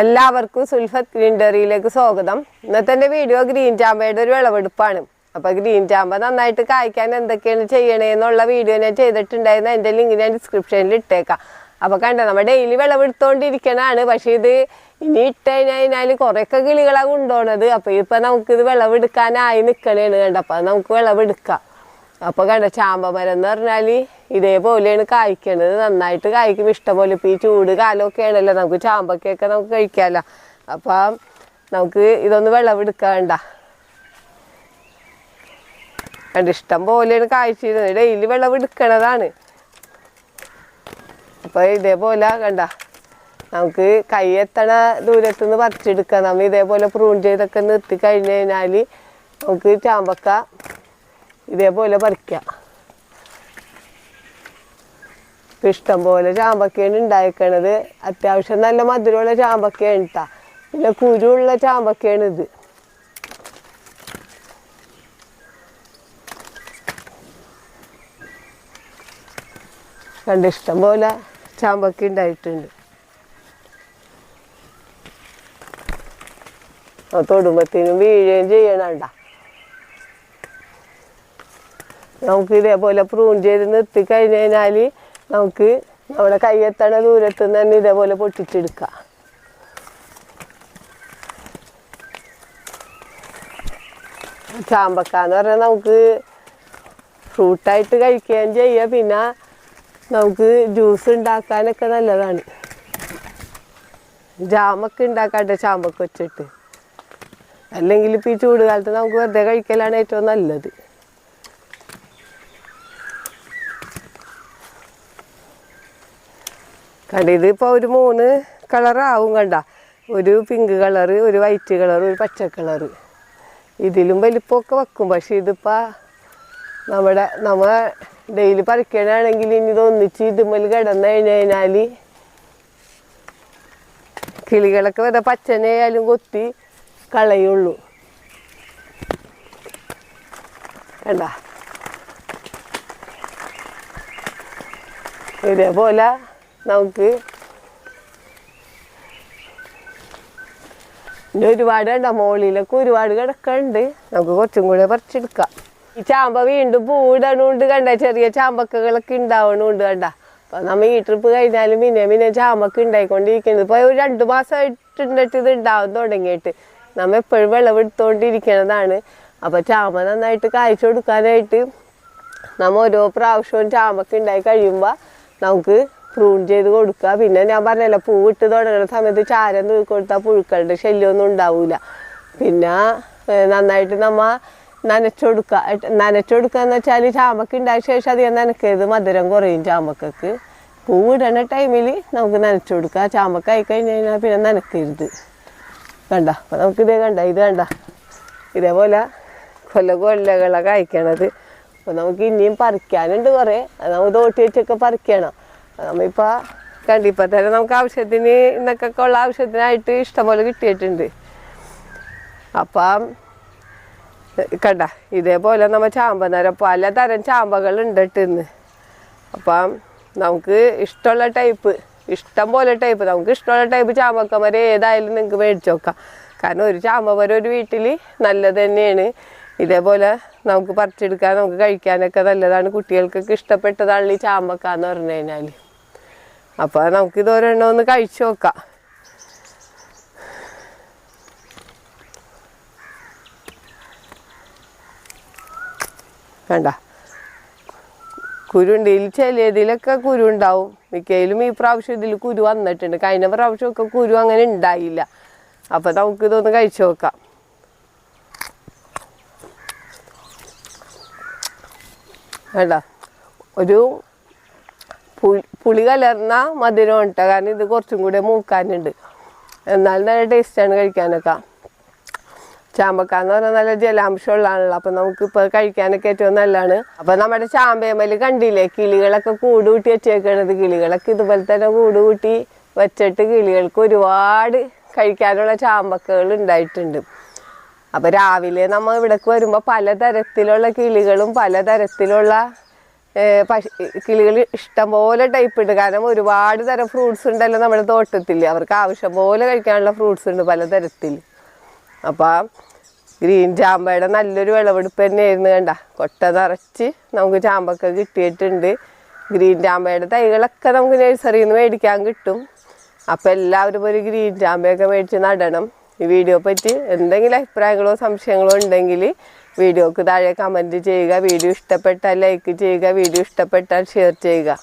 എല്ലാവർക്കും സുൽഫത്ത് ഗ്രീൻ ഡെറിയിലേക്ക് സ്വാഗതം. ഇന്നത്തെ വീഡിയോ ഗ്രീൻ ചാമ്പയുടെ ഒരു വിളവെടുപ്പാണ്. അപ്പോൾ ഗ്രീൻ ചാമ്പ നന്നായിട്ട് കായ്ക്കാൻ എന്തൊക്കെയാണ് ചെയ്യണേന്നുള്ള വീഡിയോ ഞാൻ ചെയ്തിട്ടുണ്ടായിരുന്നു. അതിൻ്റെ ലിങ്ക് ഞാൻ ഡിസ്ക്രിപ്ഷനിൽ ഇട്ടേക്കാം. അപ്പോൾ കണ്ട നമ്മൾ ഡെയിലി വിളവെടുത്തോണ്ടിരിക്കണതാണ്. പക്ഷേ ഇത് ഇനി ഇട്ട് കഴിഞ്ഞാൽ കുറേയൊക്കെ കിളികളാണ് കൊണ്ടുപോകണത്. അപ്പോൾ ഇപ്പം നമുക്കിത് വിളവെടുക്കാനായി നിൽക്കണേണ്. കണ്ട അപ്പോൾ നമുക്ക് വിളവെടുക്കാം. അപ്പോൾ കണ്ട ചാമ്പ മരം എന്ന് പറഞ്ഞാൽ ഇതേപോലെയാണ് കായ്ക്കണത്. നന്നായിട്ട് കായ്ക്കും. ഇഷ്ടംപോലെ ഇപ്പോൾ ഈ ചൂട് കാലമൊക്കെ ആണല്ലോ, നമുക്ക് ചാമ്പക്കൊക്കെ നമുക്ക് കഴിക്കാമല്ലോ. അപ്പം നമുക്ക് ഇതൊന്ന് വിളവെടുക്കാണ്ട. കണ്ട ഇഷ്ടം പോലെയാണ് കായ്ച്ചിരുന്നത്. ഡെയിലി വിളവെടുക്കണതാണ്. അപ്പോൾ ഇതേപോലെ കണ്ട നമുക്ക് കൈ എത്തണ ദൂരത്തുനിന്ന് പറിച്ചെടുക്കാം. നമ്മൾ ഇതേപോലെ പ്രൂൺ ചെയ്തൊക്കെ നിർത്തി കഴിഞ്ഞ് കഴിഞ്ഞാൽ നമുക്ക് ചാമ്പക്ക ഇതേപോലെ പറിക്കാം. ഇഷ്ടം പോലെ ചാമ്പക്കയാണ് ഉണ്ടായിക്കണത്. അത്യാവശ്യം നല്ല മധുരമുള്ള ചാമ്പക്കയാണ് കേട്ടോ. പിന്നെ കുരുള്ള ചാമ്പക്കയാണ് ഇത്. കണ്ട് ഇഷ്ടം പോലെ ചാമ്പക്ക ഉണ്ടായിട്ടുണ്ട്. തൊടുമ്പത്തിനും വീഴുകയും ചെയ്യണണ്ട. നമുക്ക് ഇതേപോലെ പ്രൂൺ ചെയ്ത് നിർത്തി കഴിഞ്ഞ് കഴിഞ്ഞാൽ നമുക്ക് നമ്മുടെ കയ്യെത്തണ ദൂരത്ത് നിന്ന് തന്നെ ഇതേപോലെ പൊട്ടിച്ചെടുക്കാം. ചാമ്പക്ക എന്ന് പറഞ്ഞാൽ നമുക്ക് ഫ്രൂട്ടായിട്ട് കഴിക്കുകയും ചെയ്യാം. പിന്നെ നമുക്ക് ജ്യൂസ് ഉണ്ടാക്കാനൊക്കെ നല്ലതാണ്. ജാമൊക്കെ ഉണ്ടാക്കാട്ടെ ചാമ്പക്ക വെച്ചിട്ട്. അല്ലെങ്കിൽ ഇപ്പം ഈ ചൂട് കാലത്ത് നമുക്ക് വെറുതെ കഴിക്കലാണ് ഏറ്റവും നല്ലത്. കണ്ട ഇതിപ്പോൾ ഒരു 3 കളറാവും. കണ്ട ഒരു പിങ്ക് കളറ്, ഒരു വൈറ്റ് കളറ്, ഒരു പച്ച കളറ്. ഇതിലും വലിപ്പമൊക്കെ വെക്കും. പക്ഷെ ഇതിപ്പോൾ നമ്മൾ ഡെയിലി പറിക്കണാണെങ്കിൽ ഇനി ഇതൊന്നിച്ച് ഇതുമ്മൽ കിടന്നു കഴിഞ്ഞാൽ കിളികളൊക്കെ വരെ പച്ചനെയായാലും കൊത്തി കളയുള്ളൂ. കണ്ട ഇതേപോലെ നമുക്ക് ഇനി ഒരുപാട് കണ്ട മോളിലൊക്കെ ഒരുപാട് കിടക്കുന്നുണ്ട്. നമുക്ക് കുറച്ചും കൂടെ പറിച്ചെടുക്കാം. ഈ ചാമ്പ വീണ്ടും പൂവിടണുണ്ട്. കണ്ട ചെറിയ ചാമ്പക്കകളൊക്കെ ഉണ്ടാവണുണ്ട്. കണ്ട അപ്പം നമ്മൾ ഈ ട്രിപ്പ് കഴിഞ്ഞാലും പിന്നെ ചാമ്പക്ക ഉണ്ടായിക്കൊണ്ടിരിക്കുന്നത്. ഇപ്പോൾ ഒരു 2 മാസമായിട്ടുണ്ടിട്ട് ഇത് ഉണ്ടാവാൻ തുടങ്ങിയിട്ട്. നമ്മൾ എപ്പോഴും വിളവെടുത്തോണ്ടിരിക്കണതാണ്. അപ്പോൾ ചാമ്പ നന്നായിട്ട് കായ്ച്ചു കൊടുക്കാനായിട്ട് നമ്മൾ ഓരോ പ്രാവശ്യവും ചാമ്പക്ക ഉണ്ടായി കഴിയുമ്പോൾ നമുക്ക് പ്രൂൺ ചെയ്ത് കൊടുക്കുക. പിന്നെ ഞാൻ പറഞ്ഞല്ലോ, പൂവിട്ട് തുടങ്ങുന്ന സമയത്ത് ചാരം തൂക്കി കൊടുത്താൽ പുഴുക്കളുടെ ശല്യമൊന്നും ഉണ്ടാവില്ല. പിന്നെ നന്നായിട്ട് നമ്മൾ നനച്ചെടുക്കുക എന്ന് വെച്ചാൽ ചാമ്പക്ക ഉണ്ടായ ശേഷം അധികം നനക്കരുത്. മധുരം കുറയും ചാമ്പക്കക്ക്. പൂവിടണ ടൈമിൽ നമുക്ക് നനച്ചു കൊടുക്കുക. ചാമ്പക്ക ആയി കഴിഞ്ഞ് കഴിഞ്ഞാൽ പിന്നെ നനക്കരുത്. കണ്ട അപ്പം നമുക്കിതേ കണ്ട ഇത് കണ്ട ഇതേപോലെ കൊല്ലകളെ കഴിക്കണത്. അപ്പോൾ നമുക്ക് ഇനിയും പറിക്കാനുണ്ട് കുറേ. അത് നമുക്ക് തോട്ടി വെച്ചൊക്കെ പറിക്കണം. നമ്മളിപ്പോൾ കണ്ടിപ്പോൾ തന്നെ നമുക്ക് ആവശ്യത്തിന് ഇന്നൊക്കെ ഉള്ള ആവശ്യത്തിനായിട്ട് ഇഷ്ടംപോലെ കിട്ടിയിട്ടുണ്ട്. അപ്പം കണ്ട ഇതേപോലെ നമ്മൾ ചാമ്പ നിറം പലതരം ചാമ്പകളുണ്ട് ഇന്ന്. അപ്പം നമുക്ക് ഇഷ്ടമുള്ള ടൈപ്പ്, ഇഷ്ടം പോലെ ടൈപ്പ്, നമുക്ക് ഇഷ്ടമുള്ള ടൈപ്പ് ചാമ്പക്ക മരം ഏതായാലും നിങ്ങൾക്ക് മേടിച്ച് നോക്കാം. കാരണം ഒരു ചാമ്പ മരം ഒരു വീട്ടിൽ നല്ലത് തന്നെയാണ്. ഇതേപോലെ നമുക്ക് പറിച്ചെടുക്കാൻ, നമുക്ക് കഴിക്കാനൊക്കെ നല്ലതാണ്. കുട്ടികൾക്കൊക്കെ ഇഷ്ടപ്പെട്ടതാണ് ഈ ചാമ്പക്ക എന്ന് പറഞ്ഞു കഴിഞ്ഞാൽ. അപ്പോൾ നമുക്കിത് ഒരെണ്ണം ഒന്ന് കഴിച്ചു നോക്കാം. കണ്ട കുരുണ്ട്. ഇതിൽ ചിലതിലൊക്കെ കുരു ഉണ്ടാവും. മിക്കയിലും ഈ പ്രാവശ്യം ഇതിൽ കുരു വന്നിട്ടുണ്ട്. കഴിഞ്ഞ പ്രാവശ്യമൊക്കെ കുരു അങ്ങനെ ഉണ്ടായില്ല. അപ്പോൾ നമുക്കിതൊന്ന് കഴിച്ചു നോക്കാം. വേണ്ട ഒരു പുളി കലർന്ന മധുരം കേട്ടോ. കാരണം ഇത് കുറച്ചും കൂടെ മൂക്കാനുണ്ട്. എന്നാലും നല്ല ടേസ്റ്റാണ് കഴിക്കാനൊക്കെ. ചാമ്പക്ക എന്ന് പറഞ്ഞാൽ നല്ല ജലാംശമുള്ളതാണല്ലോ. അപ്പം നമുക്കിപ്പോൾ കഴിക്കാനൊക്കെ ഏറ്റവും നല്ലതാണ്. അപ്പം നമ്മുടെ ചാമ്പയമേൽ കണ്ടില്ലേ കിളികളൊക്കെ കൂട് കൂട്ടി വെച്ചേക്കണത്. കിളികളൊക്കെ ഇതുപോലെ തന്നെ കൂട് കൂട്ടി വെച്ചിട്ട് കിളികൾക്ക് ഒരുപാട് കഴിക്കാനുള്ള ചാമ്പക്കകൾ ഉണ്ടായിട്ടുണ്ട്. അപ്പോൾ രാവിലെ നമ്മൾ ഇവിടേക്ക് വരുമ്പോൾ പലതരത്തിലുള്ള കിളികളും പലതരത്തിലുള്ള കിളികൾ ഇഷ്ടംപോലെ ടൈപ്പ് ഉണ്ട്. കാരണം ഒരുപാട് തരം ഫ്രൂട്ട്സ് ഉണ്ടല്ലോ നമ്മുടെ തോട്ടത്തിൽ. അവർക്ക് ആവശ്യം പോലെ കഴിക്കാനുള്ള ഫ്രൂട്ട്സ് ഉണ്ട് പലതരത്തിൽ. അപ്പം ഗ്രീൻ ചാമ്പയുടെ നല്ലൊരു വിളവെടുപ്പ് തന്നെയായിരുന്നു. കണ്ട കൊട്ട നിറച്ച് നമുക്ക് ചാമ്പക്ക കിട്ടിയിട്ടുണ്ട്. ഗ്രീൻ ചാമ്പയുടെ തൈകളൊക്കെ നമുക്ക് നഴ്സറിയിൽ നിന്ന് മേടിക്കാൻ കിട്ടും. അപ്പം എല്ലാവരും ഒരു ഗ്രീൻ ചാമ്പയൊക്കെ മേടിച്ച് നടണം. ഈ വീഡിയോ പറ്റി എന്തെങ്കിലും അഭിപ്രായങ്ങളോ സംശയങ്ങളോ ഉണ്ടെങ്കിൽ വീഡിയോക്ക് താഴെ കമൻറ്റ് ചെയ്യുക. വീഡിയോ ഇഷ്ടപ്പെട്ടാൽ ലൈക്ക് ചെയ്യുക. വീഡിയോ ഇഷ്ടപ്പെട്ടാൽ ഷെയർ ചെയ്യുക.